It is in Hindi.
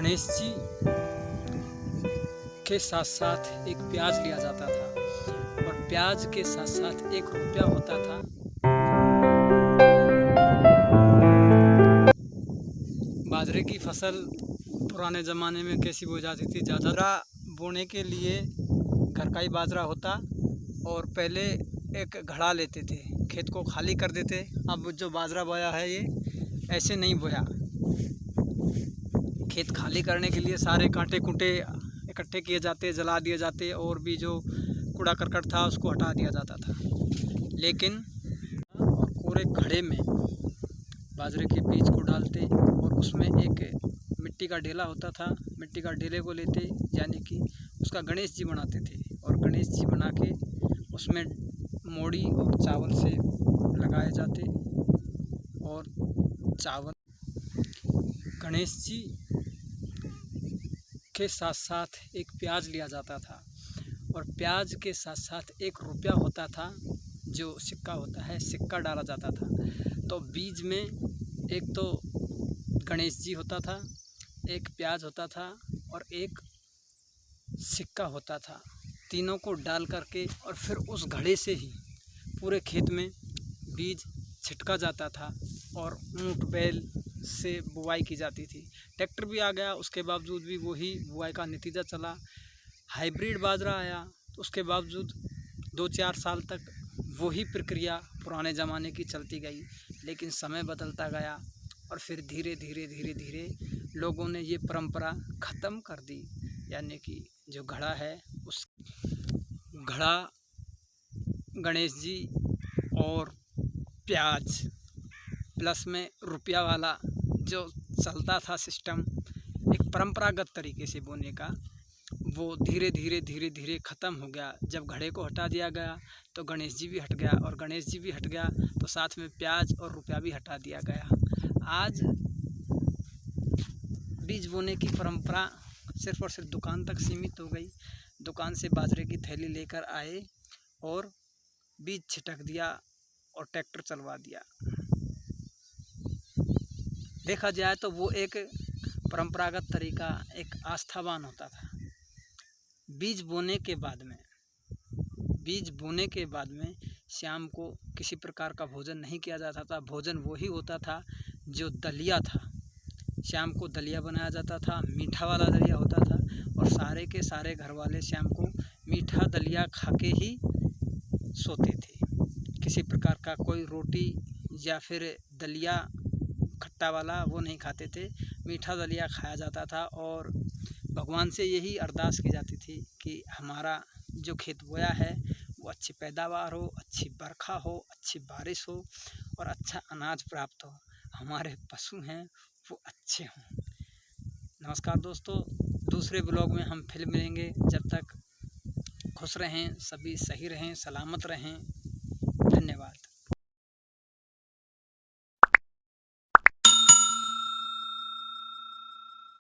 गणेश जी के साथ साथ एक प्याज लिया जाता था और प्याज के साथ साथ 1 रुपया होता था। बाजरे की फसल पुराने ज़माने में कैसी बोई जाती थी? ज़्यादा बोने के लिए घर का ही बाजरा होता और पहले एक घड़ा लेते थे, खेत को खाली कर देते। अब जो बाजरा बोया है ये ऐसे नहीं बोया। खेत खाली करने के लिए सारे कांटे कुंटे इकट्ठे किए जाते, जला दिए जाते और भी जो कूड़ा करकट था उसको हटा दिया जाता था। लेकिन और पूरे घड़े में बाजरे के बीज को डालते और उसमें एक मिट्टी का ढेला होता था। मिट्टी का ढेले को लेते यानी कि उसका गणेश जी बनाते थे और गणेश जी बना के उसमें मोड़ी और चावल से लगाए जाते और चावल गणेश जी के साथ साथ एक प्याज लिया जाता था और प्याज के साथ साथ 1 रुपया होता था, जो सिक्का होता है, सिक्का डाला जाता था। तो बीज में एक तो गणेश जी होता था, एक प्याज होता था और एक सिक्का होता था। तीनों को डाल करके और फिर उस घड़े से ही पूरे खेत में बीज छिटका जाता था और ऊंट बैल से बुवाई की जाती थी। ट्रैक्टर भी आ गया, उसके बावजूद भी वही बुवाई का नतीजा चला। हाइब्रिड बाजरा आया तो उसके बावजूद 2-4 साल तक वही प्रक्रिया पुराने ज़माने की चलती गई। लेकिन समय बदलता गया और फिर धीरे धीरे लोगों ने ये परंपरा ख़त्म कर दी। यानी कि जो घड़ा है उस घड़ा गणेश जी और प्याज प्लस में रुपया वाला जो चलता था सिस्टम एक परंपरागत तरीके से बोने का, वो धीरे धीरे ख़त्म हो गया। जब घड़े को हटा दिया गया तो गणेश जी भी हट गया और गणेश जी भी हट गया तो साथ में प्याज और रुपया भी हटा दिया गया। आज बीज बोने की परंपरा सिर्फ और सिर्फ दुकान तक सीमित हो गई। दुकान से बाजरे की थैली लेकर आए और बीज छिटक दिया और ट्रैक्टर चलवा दिया। देखा जाए तो वो एक परंपरागत तरीका, एक आस्थावान होता था। बीज बोने के बाद में शाम को किसी प्रकार का भोजन नहीं किया जाता था। भोजन वही होता था जो दलिया था। शाम को दलिया बनाया जाता था, मीठा वाला दलिया होता था और सारे के सारे घर वाले शाम को मीठा दलिया खा के ही सोते थे। किसी प्रकार का कोई रोटी या फिर दलिया खट्टा वाला वो नहीं खाते थे, मीठा दलिया खाया जाता था और भगवान से यही अरदास की जाती थी कि हमारा जो खेत बोया है वो अच्छी पैदावार हो, अच्छी बरखा हो, अच्छी बारिश हो और अच्छा अनाज प्राप्त हो, हमारे पशु हैं वो अच्छे हों। नमस्कार दोस्तों, दूसरे ब्लॉग में हम फिर मिलेंगे। जब तक खुश रहें, सभी सही रहें, सलामत रहें। धन्यवाद।